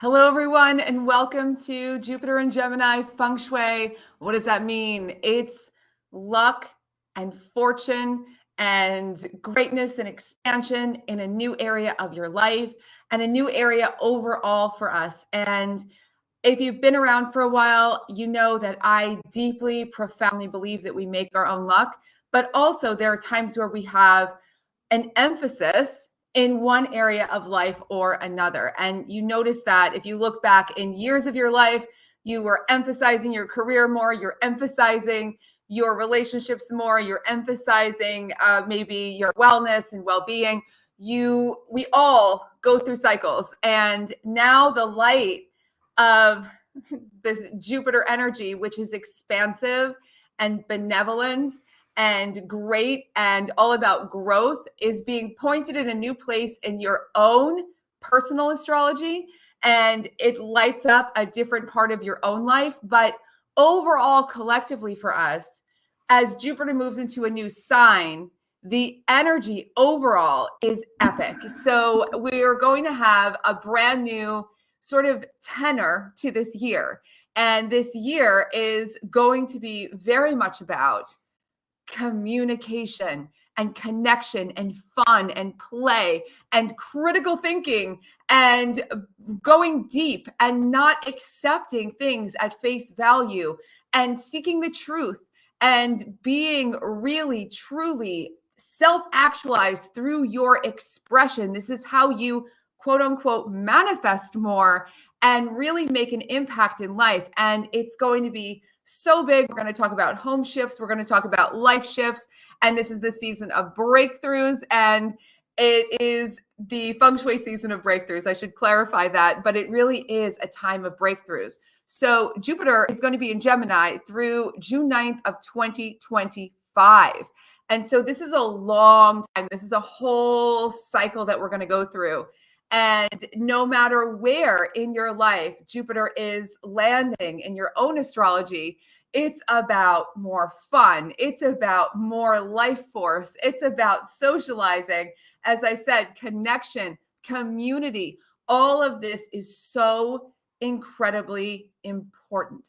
Hello, everyone, and welcome to Jupiter and Gemini Feng Shui. What does that mean? It's luck and fortune and greatness and expansion in a new area of your life and a new area overall for us. And if you've been around for a while, you know that I deeply, profoundly believe that we make our own luck. But also, there are times where we have an emphasis in one area of life or another. And you notice that if you look back in years of your life, you were emphasizing your career more, you're emphasizing your relationships more, you're emphasizing maybe your wellness and well-being. We all go through cycles. And now the light of this Jupiter energy, which is expansive and benevolence and great and all about growth, is being pointed in a new place in your own personal astrology, and it lights up a different part of your own life. But overall, collectively for us, as Jupiter moves into a new sign, the energy overall is epic. So we're going to have a brand new sort of tenor to this year. And this year is going to be very much about communication and connection and fun and play and critical thinking and going deep and not accepting things at face value and seeking the truth and being really, truly self-actualized through your expression. This is how you quote unquote manifest more and really make an impact in life. And it's going to be so big. We're going to talk about home shifts. We're going to talk about life shifts. And this is the season of breakthroughs. And it is the feng shui season of breakthroughs. I should clarify that, but it really is a time of breakthroughs. So Jupiter is going to be in Gemini through June 9th of 2025. And so this is a long time. This is a whole cycle that we're going to go through. And no matter where in your life Jupiter is landing in your own astrology, it's about more fun. It's about more life force. It's about socializing. As I said, connection, community, all of this is so incredibly important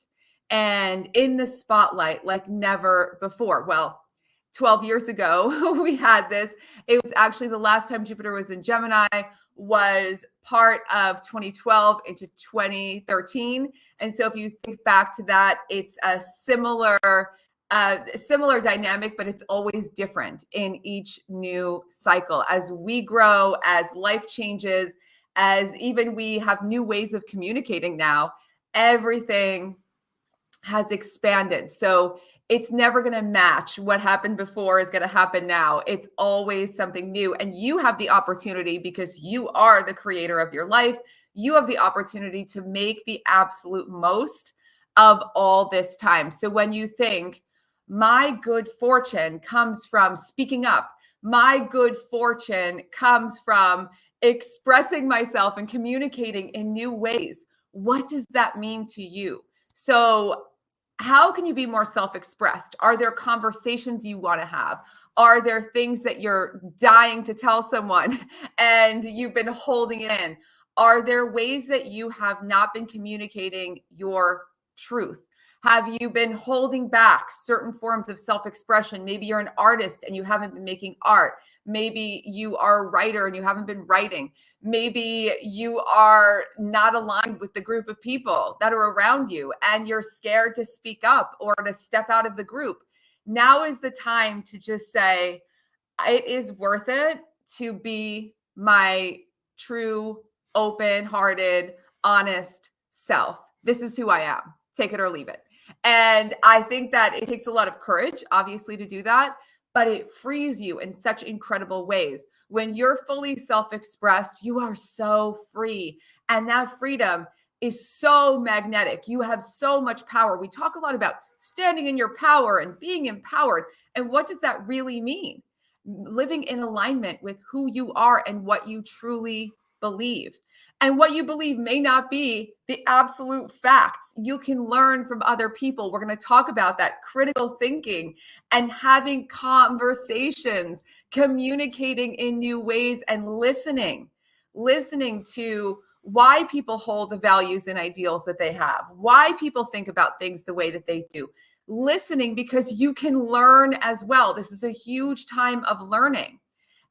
and in the spotlight like never before. Well, 12 years ago, we had this. It was actually the last time Jupiter was in Gemini was part of 2012 into 2013. And so if you think back to that, it's a similar dynamic, but it's always different in each new cycle. As we grow, as life changes, as even we have new ways of communicating now, everything has expanded. So it's never going to match what happened before is going to happen now. It's always something new. And you have the opportunity, because you are the creator of your life, you have the opportunity to make the absolute most of all this time. So when you think, my good fortune comes from speaking up, my good fortune comes from expressing myself and communicating in new ways, what does that mean to you? So how can you be more self-expressed? Are there conversations you want to have? Are there things that you're dying to tell someone and you've been holding it in? Are there ways that you have not been communicating your truth? Have you been holding back certain forms of self-expression? Maybe you're an artist and you haven't been making art. Maybe you are a writer and you haven't been writing. Maybe you are not aligned with the group of people that are around you and you're scared to speak up or to step out of the group. Now is the time to just say, it is worth it to be my true, open-hearted, honest self. This is who I am. Take it or leave it. And I think that it takes a lot of courage, obviously, to do that, but it frees you in such incredible ways. When you're fully self-expressed, you are so free. And that freedom is so magnetic. You have so much power. We talk a lot about standing in your power and being empowered. And what does that really mean? Living in alignment with who you are and what you truly believe. And what you believe may not be the absolute facts. You can learn from other people. We're going to talk about that critical thinking and having conversations, communicating in new ways, and listening to why people hold the values and ideals that they have, why people think about things the way that they do. Listening, because you can learn as well. This is a huge time of learning.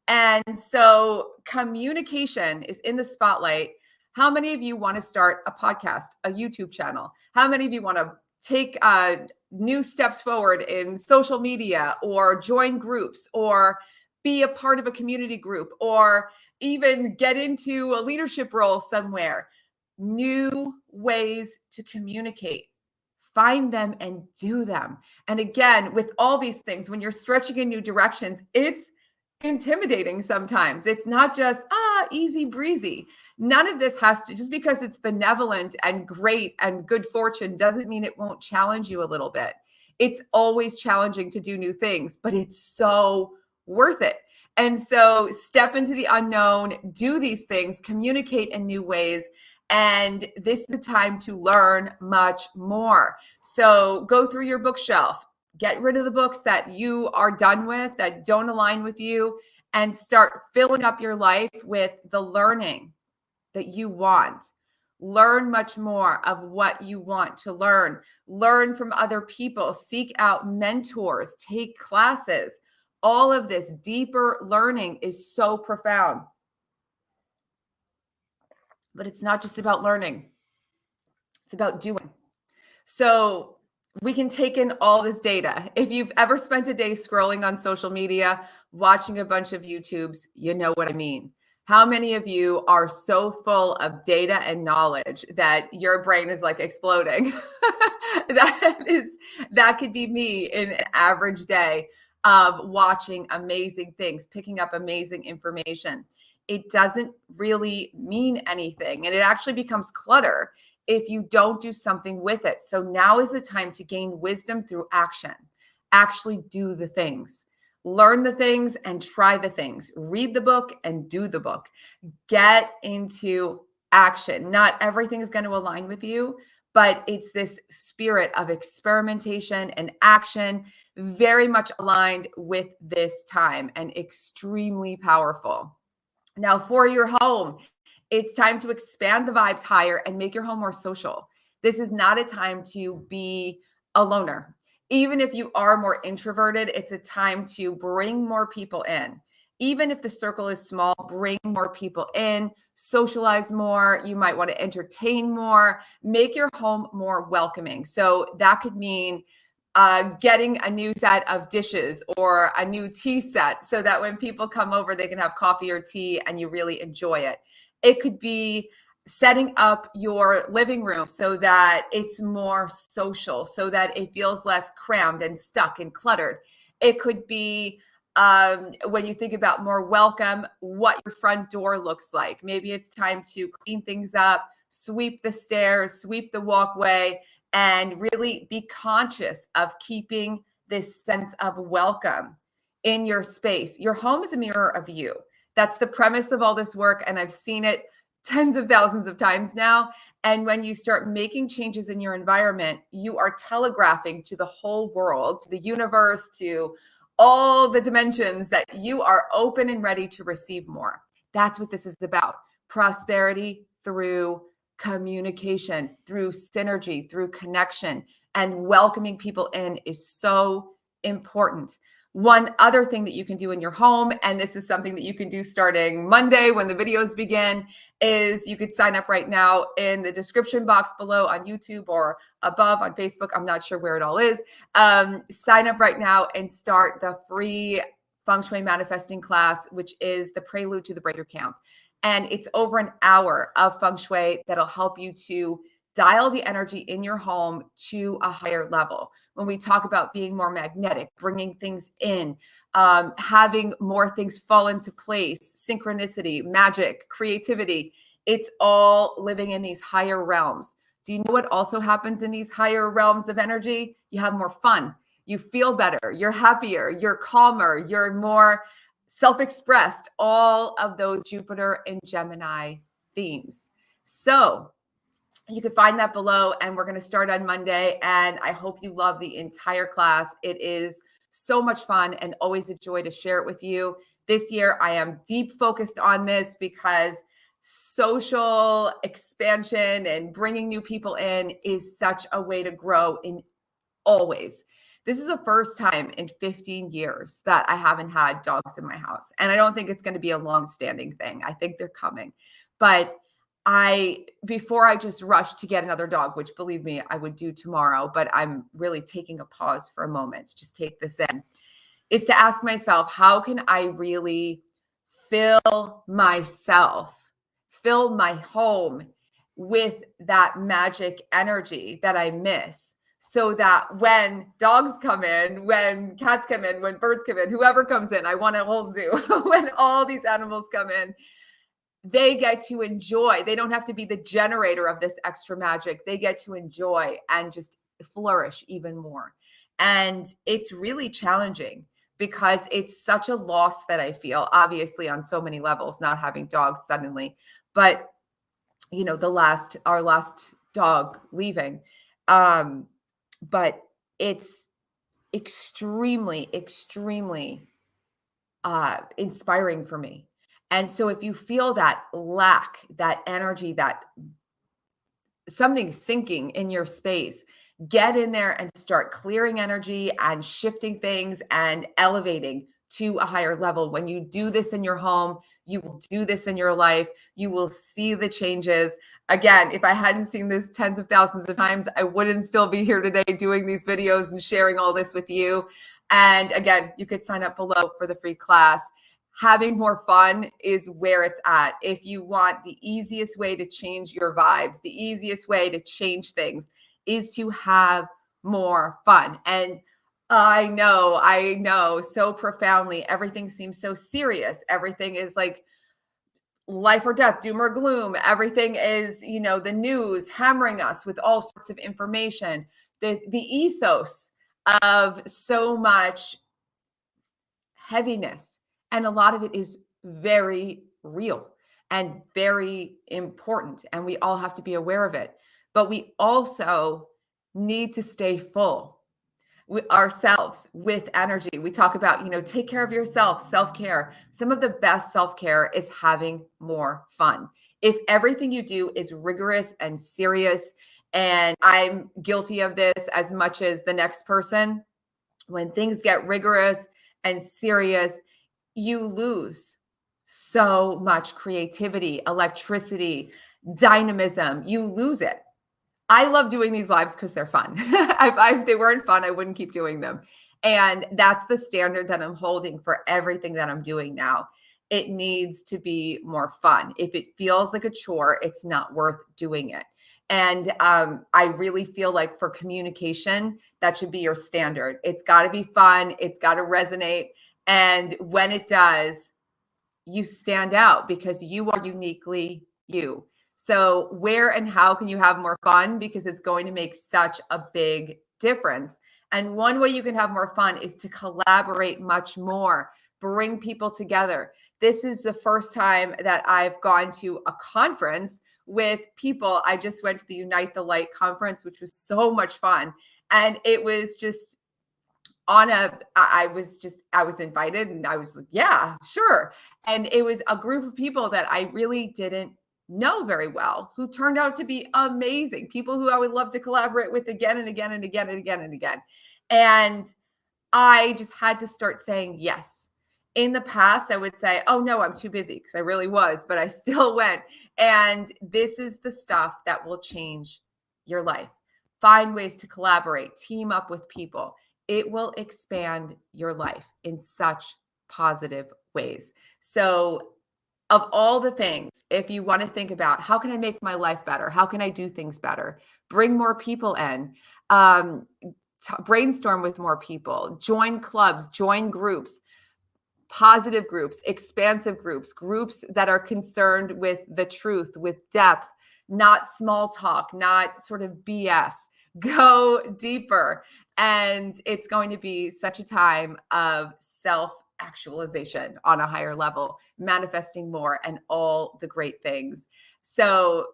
And so communication is in the spotlight. How many of you want to start a podcast, a YouTube channel? How many of you want to take new steps forward in social media, or join groups, or be a part of a community group, or even get into a leadership role somewhere? New ways to communicate. Find them and do them. And again, with all these things, when you're stretching in new directions, it's intimidating sometimes. It's not just, easy breezy. None of this has to, just because it's benevolent and great and good fortune doesn't mean it won't challenge you a little bit. It's always challenging to do new things, but it's so worth it. And so step into the unknown, do these things, communicate in new ways. And this is a time to learn much more. So go through your bookshelf, get rid of the books that you are done with, that don't align with you, and start filling up your life with the learning that you want. Learn much more of what you want to learn. Learn from other people. Seek out mentors. Take classes. All of this deeper learning is so profound. But it's not just about learning. It's about doing. So we can take in all this data. If you've ever spent a day scrolling on social media, watching a bunch of YouTubes, you know what I mean. How many of you are so full of data and knowledge that your brain is like exploding? That could be me in an average day of watching amazing things, picking up amazing information. It doesn't really mean anything, and it actually becomes clutter if you don't do something with it. So now is the time to gain wisdom through action. Actually do the things. Learn the things and try the things. Read the book and do the book. Get into action. Not everything is going to align with you, but it's this spirit of experimentation and action, very much aligned with this time and extremely powerful. Now, for your home, it's time to expand the vibes higher and make your home more social. This is not a time to be a loner. Even if you are more introverted, it's a time to bring more people in. Even if the circle is small, bring more people in, socialize more. You might want to entertain more, make your home more welcoming. So that could mean getting a new set of dishes or a new tea set so that when people come over, they can have coffee or tea and you really enjoy it. It could be setting up your living room so that it's more social, so that it feels less crammed and stuck and cluttered. It could be when you think about more welcome, what your front door looks like. Maybe it's time to clean things up, sweep the stairs, sweep the walkway, and really be conscious of keeping this sense of welcome in your space. Your home is a mirror of you. That's the premise of all this work. And I've seen it tens of thousands of times now. And when you start making changes in your environment, you are telegraphing to the whole world, to the universe, to all the dimensions that you are open and ready to receive more. That's what this is about. Prosperity through communication, through synergy, through connection, and welcoming people in is so important. One other thing that you can do in your home, and this is something that you can do starting Monday when the videos begin, is you could sign up right now in the description box below on YouTube or above on Facebook. I'm not sure where it all is. Sign up right now and start the free Feng Shui manifesting class, which is the prelude to the Breakthrough Camp. And it's over an hour of Feng Shui that'll help you to dial the energy in your home to a higher level. When we talk about being more magnetic, bringing things in, having more things fall into place, synchronicity, magic, creativity, it's all living in these higher realms. Do you know what also happens in these higher realms of energy? You have more fun. You feel better. You're happier. You're calmer. You're more self-expressed, all of those Jupiter and Gemini themes. So you can find that below, and we're going to start on Monday. And I hope you love the entire class. It is so much fun and always a joy to share it with you. This year, I am deep focused on this because social expansion and bringing new people in is such a way to grow in always. This is the first time in 15 years that I haven't had dogs in my house. And I don't think it's going to be a long-standing thing. I think they're coming. But before I just rush to get another dog, which believe me, I would do tomorrow, but I'm really taking a pause for a moment, just take this in, is to ask myself, how can I really fill myself, fill my home with that magic energy that I miss, so that when dogs come in, when cats come in, when birds come in, whoever comes in, I want a whole zoo, when all these animals come in, they get to enjoy. They don't have to be the generator of this extra magic. They get to enjoy and just flourish even more. And it's really challenging because it's such a loss that I feel, obviously, on so many levels, not having dogs suddenly. But, you know, our last dog leaving. But it's extremely, extremely inspiring for me. And so if you feel that lack, that energy, that something sinking in your space, get in there and start clearing energy and shifting things and elevating to a higher level. When you do this in your home, you will do this in your life. You will see the changes. Again, if I hadn't seen this tens of thousands of times, I wouldn't still be here today doing these videos and sharing all this with you. And again, you could sign up below for the free class. Having more fun is where it's at. If you want the easiest way to change your vibes, the easiest way to change things is to have more fun. And I know so profoundly, everything seems so serious. Everything is like life or death, doom or gloom. Everything is, you know, the news hammering us with all sorts of information. The ethos of so much heaviness. And a lot of it is very real and very important. And we all have to be aware of it. But we also need to stay full ourselves with energy. We talk about, you know, take care of yourself, self-care. Some of the best self-care is having more fun. If everything you do is rigorous and serious, and I'm guilty of this as much as the next person, when things get rigorous and serious, you lose so much creativity, electricity, dynamism. You lose it. I love doing these lives because they're fun. If they weren't fun, I wouldn't keep doing them. And that's the standard that I'm holding for everything that I'm doing now. It needs to be more fun. If it feels like a chore, it's not worth doing it. And I really feel like for communication, that should be your standard. It's got to be fun. It's got to resonate. And when it does, you stand out because you are uniquely you. So where and how can you have more fun? Because it's going to make such a big difference. And one way you can have more fun is to collaborate much more, bring people together. This is the first time that I've gone to a conference with people. I just went to the Unite the Light conference, which was so much fun. And it was just I was invited and I was like, yeah, sure. And it was a group of people that I really didn't know very well, who turned out to be amazing people who I would love to collaborate with again and again and again and again and again. And I just had to start saying yes. In the past, I would say, oh no, I'm too busy, because I really was, but I still went. And this is the stuff that will change your life. Find ways to collaborate, team up with people. It will expand your life in such positive ways. So of all the things, if you want to think about how can I make my life better? How can I do things better? Bring more people in, brainstorm with more people, join clubs, join groups, positive groups, expansive groups, groups that are concerned with the truth, with depth, not small talk, not sort of BS. Go deeper. And it's going to be such a time of self-actualization on a higher level, manifesting more and all the great things. So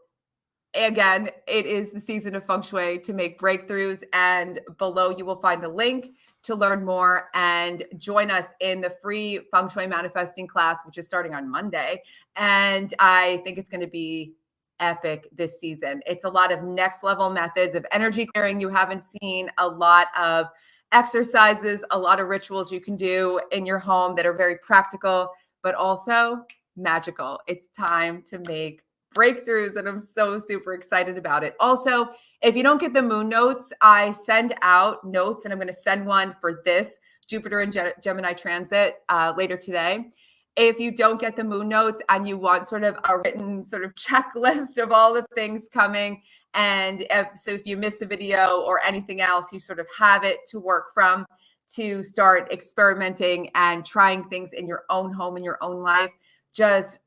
again, it is the season of Feng Shui to make breakthroughs. And below you will find a link to learn more and join us in the free Feng Shui manifesting class, which is starting on Monday. And I think it's going to be epic this season. It's a lot of next level methods of energy clearing you haven't seen, a lot of exercises, a lot of rituals you can do in your home that are very practical, but also magical. It's time to make breakthroughs, and I'm so super excited about it. Also, if you don't get the moon notes, I send out notes, and I'm going to send one for this Jupiter and Gemini transit later today. If you don't get the moon notes and you want sort of a written sort of checklist of all the things coming, and if you miss a video or anything else, you sort of have it to work from to start experimenting and trying things in your own home, in your own life, just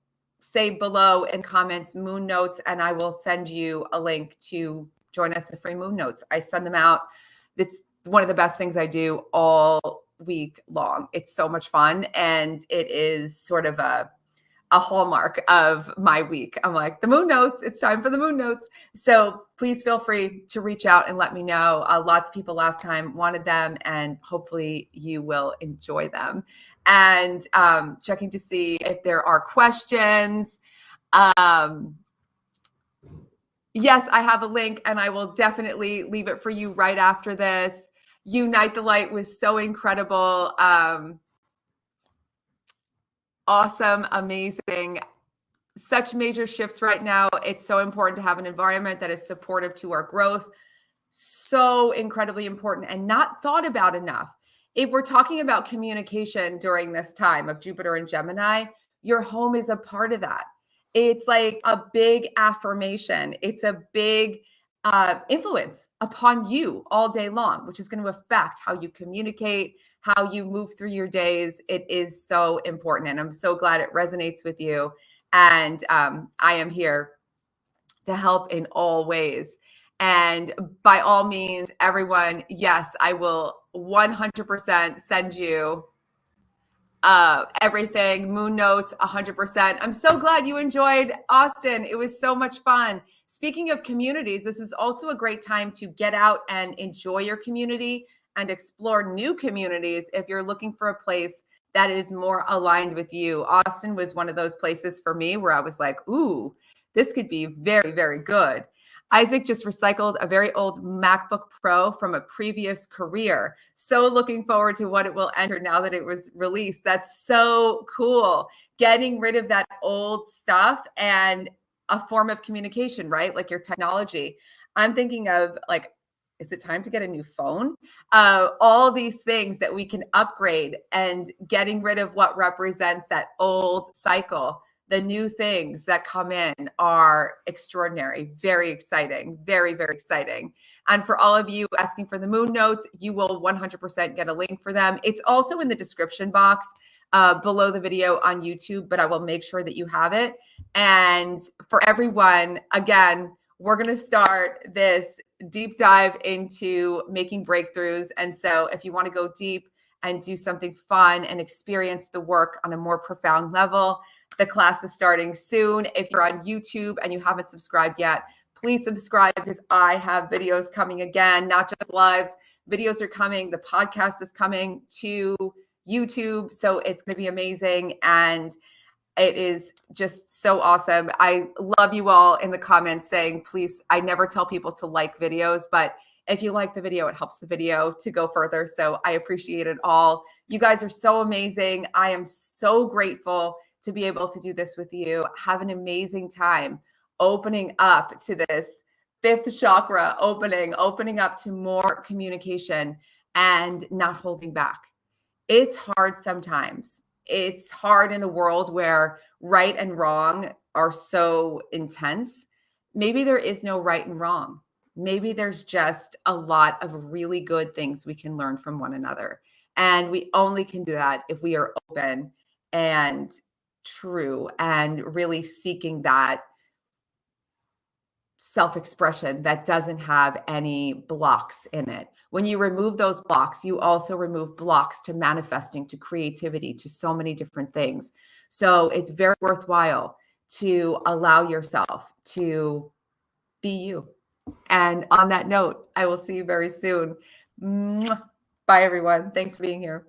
say below in comments moon notes, and I will send you a link to join us in free moon notes. I send them out. It's one of the best things I do all week long. It's so much fun, and it is sort of a hallmark of my week. I'm like, the moon notes, it's time for the moon notes. So please feel free to reach out and let me know. Lots of people last time wanted them, and hopefully you will enjoy them. And checking to see if there are questions. Yes, I have a link, and I will definitely leave it for you right after this. Unite the Light was so incredible. Awesome, amazing. Such major shifts right now. It's so important to have an environment that is supportive to our growth. So incredibly important and not thought about enough. If we're talking about communication during this time of Jupiter and Gemini, your home is a part of that. It's like a big affirmation. It's a big influence upon you all day long, which is going to affect how you communicate, how you move through your days. It is so important. And I'm so glad it resonates with you. And I am here to help in all ways. And by all means, everyone, yes, I will 100% send you everything, moon notes, 100%. I'm so glad you enjoyed Austin. It was so much fun. Speaking of communities, this is also a great time to get out and enjoy your community and explore new communities if you're looking for a place that is more aligned with you. Austin was one of those places for me where I was like, ooh, this could be very, very good. Isaac just recycled a very old MacBook Pro from a previous career. So looking forward to what it will enter now that it was released. That's so cool. Getting rid of that old stuff and a form of communication, right? Like your technology. I'm thinking of like, is it time to get a new phone? All these things that we can upgrade, and getting rid of what represents that old cycle. The new things that come in are extraordinary, very exciting, very, very exciting. And for all of you asking for the moon notes, you will 100% get a link for them. It's also in the description box below the video on YouTube, but I will make sure that you have it. And for everyone, again, we're going to start this deep dive into making breakthroughs. And so if you want to go deep and do something fun and experience the work on a more profound level, the class is starting soon. If you're on YouTube and you haven't subscribed yet, please subscribe, because I have videos coming again, not just lives. Videos are coming. The podcast is coming to YouTube. So it's going to be amazing. And it is just so awesome. I love you all in the comments saying, please, I never tell people to like videos, but if you like the video, it helps the video to go further. So I appreciate it all. You guys are so amazing. I am so grateful to be able to do this with you. Have an amazing time opening up to this fifth chakra opening up to more communication and not holding back. It's hard sometimes. It's hard in a world where right and wrong are so intense. Maybe there is no right and wrong. Maybe there's just a lot of really good things we can learn from one another. And we only can do that if we are open and true and really seeking that self-expression that doesn't have any blocks in it. When you remove those blocks, you also remove blocks to manifesting, to creativity, to so many different things. So it's very worthwhile to allow yourself to be you. And on that note, I will see you very soon. Mwah. Bye, everyone. Thanks for being here.